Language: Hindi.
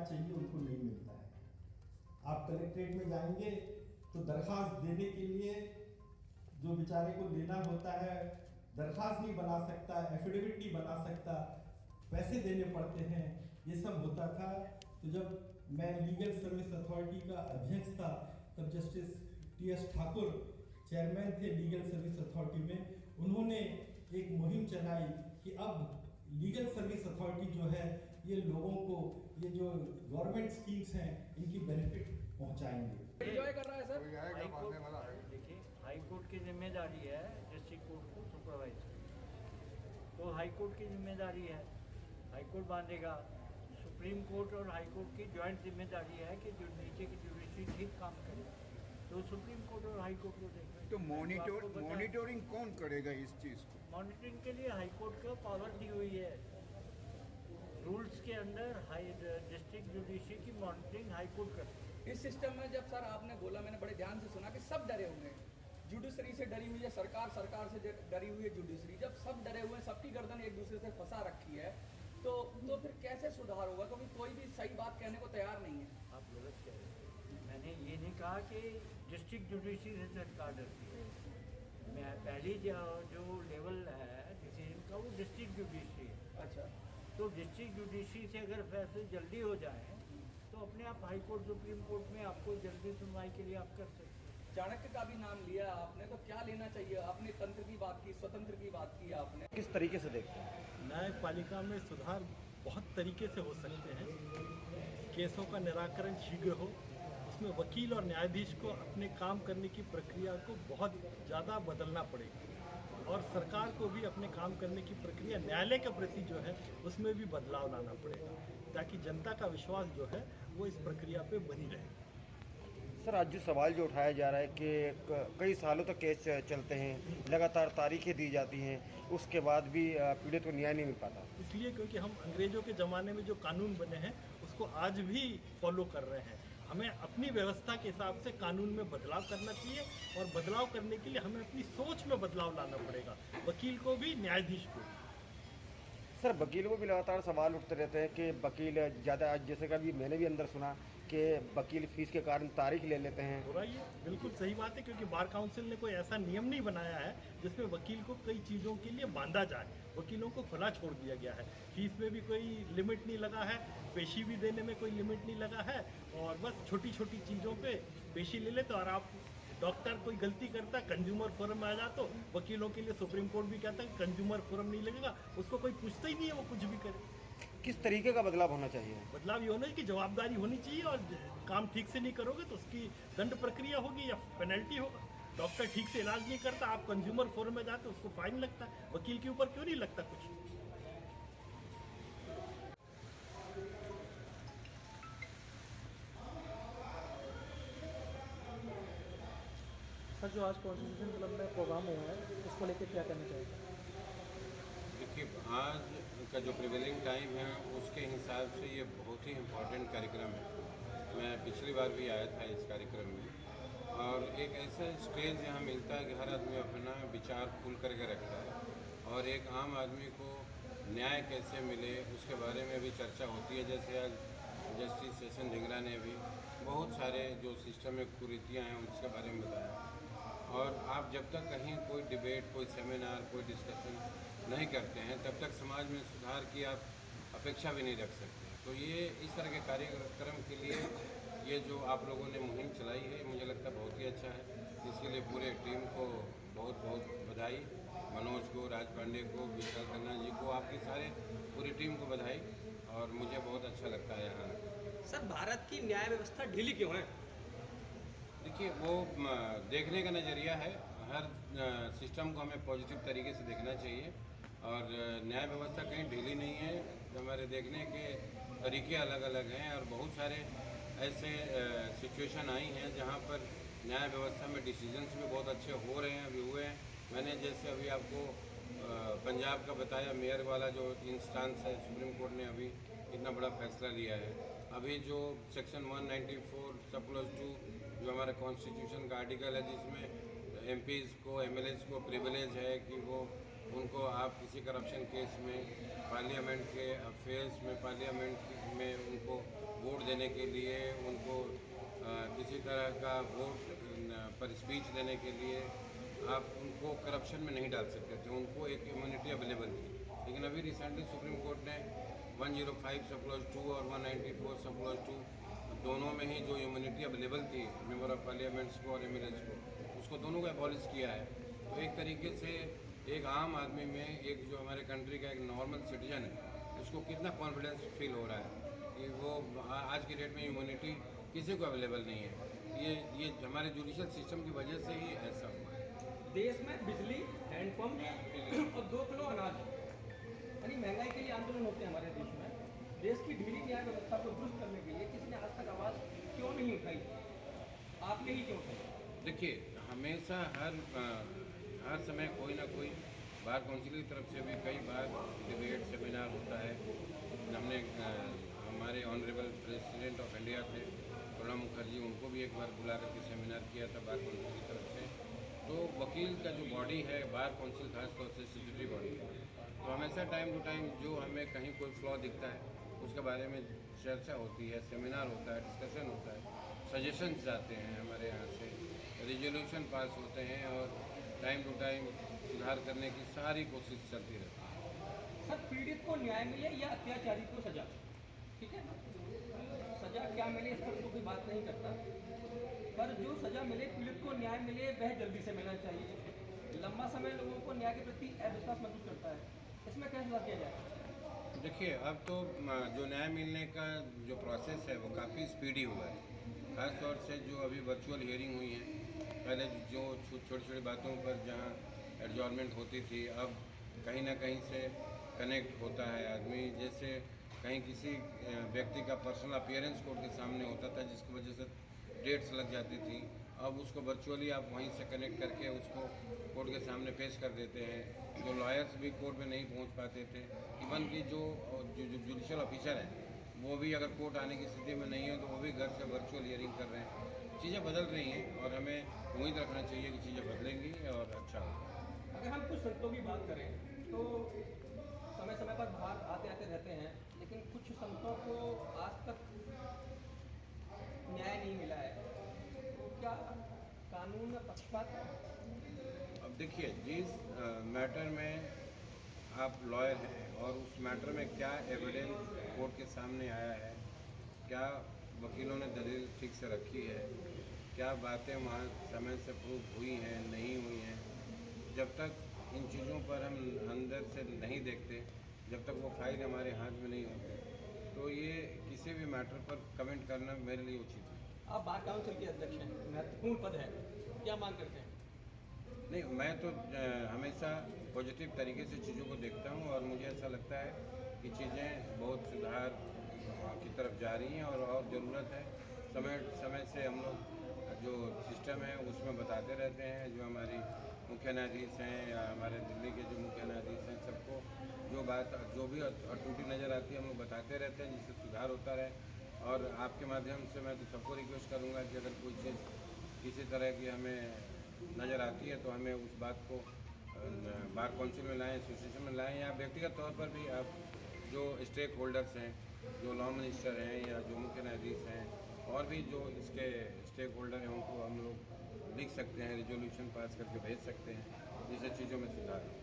न्याय चाहिए उनको नहीं मिलता है। आप कलेक्ट्रेट में जाएंगे तो दरखास्त देने के लिए जो बेचारे को लेना होता है, दरखास्त नहीं बना सकता, एफिडेविट नहीं बना सकता, पैसे देने पड़ते हैं, ये सब होता था। तो जब मैं लीगल सर्विस अथॉरिटी का अध्यक्ष था तब जस्टिस टी.एस. ठाकुर चेयरमैन थे लीगल सर्विस अथॉरिटी में, उन्होंने एक मुहिम चलाई कि अब लीगल सर्विस अथॉरिटी जो है ये लोगों को ये जो गवर्नमेंट स्कीम्स हैं इनकी बेनिफिट पहुंचाएंगे। एंजॉय कर रहा है सर। देखिए, हाई कोर्ट की जिम्मेदारी है डिस्ट्रिक्ट कोर्ट को सुपरवाइज करना, तो हाई कोर्ट की जिम्मेदारी है, हाई कोर्ट बांधेगा। सुप्रीम कोर्ट और हाई कोर्ट की जॉइंट जिम्मेदारी है कि जो नीचे की जुडिशरी ठीक काम करे, तो सुप्रीम कोर्ट और हाई कोर्ट को देखना। तो मॉनिटरिंग कौन करेगा इस चीज़ को? मॉनिटरिंग के लिए हाई कोर्ट को पावर दी हुई है, रूल्स के अंडर हाई डिस्ट्रिक्ट जुडिशरी की मॉनिटरिंग हाई कोर्ट करती है। इस सिस्टम में जब सर आपने बोला, मैंने बड़े ध्यान से सुना कि सब डरे हुए हैं, जुडिशरी से डरी हुई है सरकार, सरकार से डरी हुई है जुडिशरी। जब सब डरे हुए हैं, सबकी गर्दन एक दूसरे से फंसा रखी है, तो फिर कैसे सुधार होगा? क्योंकि कोई भी सही बात कहने को तैयार नहीं है। आप गलत कह रहे हैं, मैंने ये नहीं कहा कि डिस्ट्रिक्ट जुडिशरी से सरकार डरती है। मैं पहली जो लेवल है डिसीजन का वो डिस्ट्रिक्ट जुडिशरी है। अच्छा, तो डिस्ट्रिक्ट जुडिशरी से अगर फैसले जल्दी हो जाए तो अपने आप हाई कोर्ट सुप्रीम कोर्ट में आपको जल्दी सुनवाई के लिए आप कर सकते हैं। चाणक्य का भी नाम लिया आपने, तो क्या लेना चाहिए? आपने तंत्र की बात की, स्वतंत्र की बात की आपने, किस तरीके से देखते हैं? न्यायपालिका में सुधार बहुत तरीके से हो सकते हैं। केसों का निराकरण शीघ्र हो, उसमें वकील और न्यायाधीश को अपने काम करने की प्रक्रिया को बहुत ज़्यादा बदलना पड़ेगा, और सरकार को भी अपने काम करने की प्रक्रिया न्यायालय के प्रति जो है उसमें भी बदलाव लाना पड़ेगा, ताकि जनता का विश्वास जो है वो इस प्रक्रिया पे बनी रहे। सर, आज जो सवाल जो उठाया जा रहा है कि कई सालों तक केस चलते हैं, लगातार तारीखें दी जाती हैं, उसके बाद भी पीड़ित को न्याय नहीं मिल पाता। इसलिए क्योंकि हम अंग्रेजों के ज़माने में जो कानून बने हैं उसको आज भी फॉलो कर रहे हैं। हमें अपनी व्यवस्था के हिसाब से कानून में बदलाव करना चाहिए, और बदलाव करने के लिए हमें अपनी सोच में बदलाव लाना पड़ेगा, वकील को भी, न्यायाधीश को भी। सर, वकीलों को भी लगातार सवाल उठते रहते हैं कि वकील ज़्यादा, जैसे कि अभी मैंने भी अंदर सुना कि वकील फीस के कारण तारीख ले लेते हैं। हो रहा है, बिल्कुल सही बात है, क्योंकि बार काउंसिल ने कोई ऐसा नियम नहीं बनाया है जिसमें वकील को कई चीज़ों के लिए बांधा जाए। वकीलों को खुला छोड़ दिया गया है, फीस में भी कोई लिमिट नहीं लगा है, पेशी भी देने में कोई लिमिट नहीं लगा है, और बस छोटी छोटी चीज़ों पे पेशी ले लेते। और आप डॉक्टर कोई गलती करता है, कंज्यूमर फोरम में आ जाता, तो वकीलों के लिए सुप्रीम कोर्ट भी कहता है कि कंज्यूमर फोरम नहीं लगेगा, उसको कोई पूछता ही नहीं है, वो कुछ भी करे। किस तरीके का बदलाव होना चाहिए? बदलाव ये होना चाहिए कि जवाबदारी होनी चाहिए, और काम ठीक से नहीं करोगे तो उसकी दंड प्रक्रिया होगी या पेनल्टी होगा। डॉक्टर ठीक से इलाज नहीं करता, आप कंज्यूमर फोरम में जाते, उसको फाइन लगता है, वकील के ऊपर क्यों नहीं लगता कुछ? सर, जो आज कॉन्स्टिट्यूशन क्लब में प्रोग्राम हुआ है उसको लेकर क्या कहना चाहिए? देखिए, आज का जो प्रिवेलिंग टाइम है उसके हिसाब से ये बहुत ही इम्पोर्टेंट कार्यक्रम है। मैं पिछली बार भी आया था इस कार्यक्रम में, और एक ऐसा स्टेज यहाँ मिलता है कि हर आदमी अपना विचार खुल करके रखता है, और एक आम आदमी को न्याय कैसे मिले उसके बारे में भी चर्चा होती है। जैसे आज जस्टिस सेशन ढिंगरा ने भी बहुत सारे जो सिस्टम में कुरीतियाँ हैं उसके बारे में बताया। और आप जब तक कहीं कोई डिबेट, कोई सेमिनार, कोई डिस्कशन नहीं करते हैं तब तक समाज में सुधार की आप अपेक्षा भी नहीं रख सकते। तो ये इस तरह के कार्यक्रम के लिए ये जो आप लोगों ने मुहिम चलाई है, मुझे लगता है बहुत ही अच्छा है। इसके लिए पूरे टीम को बहुत बहुत बधाई, मनोज को, राज पांडे को, विशाल खन्ना जी को, आपकी सारे पूरी टीम को बधाई, और मुझे बहुत अच्छा लगता है यहाँ। सर, भारत की न्याय व्यवस्था ढीली क्यों है? देखिए, वो देखने का नज़रिया है, हर सिस्टम को हमें पॉजिटिव तरीके से देखना चाहिए, और न्याय व्यवस्था कहीं ढीली नहीं है। हमारे देखने के तरीके अलग अलग हैं, और बहुत सारे ऐसे सिचुएशन आई हैं जहाँ पर न्याय व्यवस्था में डिसीजंस भी बहुत अच्छे हो रहे हैं, अभी हुए हैं। मैंने जैसे अभी आपको पंजाब का बताया, मेयर वाला जो इंस्टांस है, सुप्रीम कोर्ट ने अभी इतना बड़ा फैसला लिया है। अभी जो सेक्शन 194(2) जो हमारे कॉन्स्टिट्यूशन का आर्टिकल है, जिसमें एमपीज़ को, एमएलएज़ को प्रिविलेज है कि वो उनको आप किसी करप्शन केस में पार्लियामेंट के अफेयर्स में पार्लियामेंट में उनको वोट देने के लिए उनको किसी तरह का वोट पर स्पीच देने के लिए आप उनको करप्शन में नहीं डाल सकते थे, उनको एक इम्यूनिटी अवेलेबल थी। लेकिन अभी रिसेंटली सुप्रीम कोर्ट ने 105 सब क्लॉज 2 और 194 सब क्लॉज 2 दोनों में ही जो इम्यूनिटी अवेलेबल थी मेंबर ऑफ पार्लियामेंट्स को और एमएलएस को, उसको दोनों को एबॉलिश किया है। तो एक तरीके से एक आम आदमी में, एक जो हमारे कंट्री का एक नॉर्मल सिटीजन है, उसको कितना कॉन्फिडेंस फील हो रहा है कि वो आज की डेट में इम्यूनिटी किसी को अवेलेबल नहीं है। ये हमारे जुडिशल सिस्टम की वजह से ही ऐसा हुआ है। देश में बिजली, हैंडपम्प और 2 किलो अनाज, यानी महंगाई के लिए आंदोलन होते हैं हमारे देश में। देश की ढीली न्याय व्यवस्था को दुरुस्त करने के लिए किसी ने आज तक आवाज़ क्यों नहीं उठाई? आपने ही क्यों उठाई? देखिए, हमेशा हर समय कोई ना कोई बार काउंसिल की तरफ से भी कई बार डिबेट सेमिनार होता है। हमने हमारे ऑनरेबल प्रेसिडेंट ऑफ इंडिया थे प्रणब मुखर्जी, उनको भी एक बार बुला करके सेमिनार किया था बार काउंसिल की तरफ से। तो वकील का जो बॉडी है बार काउंसिल खासतौर से स्टैट्यूटरी बॉडी है, तो हमेशा टाइम टू टाइम जो हमें कहीं कोई फ्लॉ दिखता है उसके बारे में चर्चा होती है, सेमिनार होता है, डिस्कशन होता है, सजेशंस जाते हैं हमारे यहाँ से, रिजोल्यूशन पास होते हैं और टाइम टू टाइम सुधार करने की सारी कोशिश चलती रहती है। सर, पीड़ित को न्याय मिले या अत्याचारी को सजा, ठीक है, सजा क्या मिले इस पर तो कोई बात नहीं करता, पर जो सजा मिले, पीड़ित को न्याय मिले, वह जल्दी से मिलना चाहिए। लंबा समय लोगों को न्याय के प्रति अविश्वास महसूस करता है, इसमें कैसे सुधार किया जाए? देखिए, अब तो जो न्याय मिलने का जो प्रोसेस है वो काफ़ी स्पीडी हुआ है। खास तौर से जो अभी वर्चुअल हियरिंग हुई है, पहले जो छोटी छोटी बातों पर जहाँ एडजॉर्नमेंट होती थी, अब कहीं ना कहीं से कनेक्ट होता है आदमी। जैसे कहीं किसी व्यक्ति का पर्सनल अपीयरेंस कोर्ट के सामने होता था जिसकी वजह से डेट्स लग जाती थी, अब उसको वर्चुअली आप वहीं से कनेक्ट करके उसको कोर्ट के सामने पेश कर देते हैं। जो लॉयर्स भी कोर्ट में नहीं पहुंच पाते थे, इवन कि जो जुडिशल ऑफिसर हैं वो भी अगर कोर्ट आने की स्थिति में नहीं है तो वो भी घर से वर्चुअल हियरिंग कर रहे हैं। चीज़ें बदल रही हैं और हमें उम्मीद रखना चाहिए कि चीज़ें बदलेंगी और अच्छा होगा। अगर हम कुछ संतों की बात करें तो समय समय पर बाहर आते आते रहते हैं, लेकिन कुछ संतों को आज तक न्याय नहीं मिला है, तो क्या कानून में पक्षपात है? अब देखिए, जिस मैटर में आप लॉयर हैं और उस मैटर में क्या एविडेंस कोर्ट के सामने आया है, क्या वकीलों ने दलील ठीक से रखी है, क्या बातें वहाँ समय से प्रूव हुई हैं नहीं हुई हैं, जब तक इन चीज़ों पर हम अंदर से नहीं देखते, जब तक वो फाइल हमारे हाथ में नहीं होती, तो ये किसी भी मैटर पर कमेंट करना मेरे लिए उचित है। आप बार काउंसिल के अध्यक्ष हैं, महत्वपूर्ण पद है, क्या मांग करते हैं? नहीं, मैं तो हमेशा पॉजिटिव तरीके से चीज़ों को देखता हूँ और मुझे ऐसा लगता है कि चीज़ें बहुत सुधार की तरफ जा रही हैं और ज़रूरत है। समय से हम लोग जो सिस्टम है उसमें बताते रहते हैं, जो हमारी मुख्य न्यायाधीश हैं या हमारे दिल्ली के जो मुख्य न्यायाधीश हैं, सबको जो भी त्रुटि नज़र आती है हम लोग बताते रहते हैं जिससे सुधार होता रहे। और आपके माध्यम से मैं तो सबको रिक्वेस्ट करूँगा कि अगर कोई चीज़ किसी तरह की हमें नज़र आती है तो हमें उस बात को बार काउंसिल में लाएं, एसोसिएशन में लाएं, या व्यक्तिगत तौर पर भी आप जो स्टेक होल्डर्स हैं, जो लॉ मिनिस्टर हैं या जो मुख्य न्यायाधीश हैं और भी जो इसके स्टेक होल्डर हैं, उनको हम लोग लिख सकते हैं, रिजोल्यूशन पास करके भेज सकते हैं, जिससे चीज़ों में सुधार हो।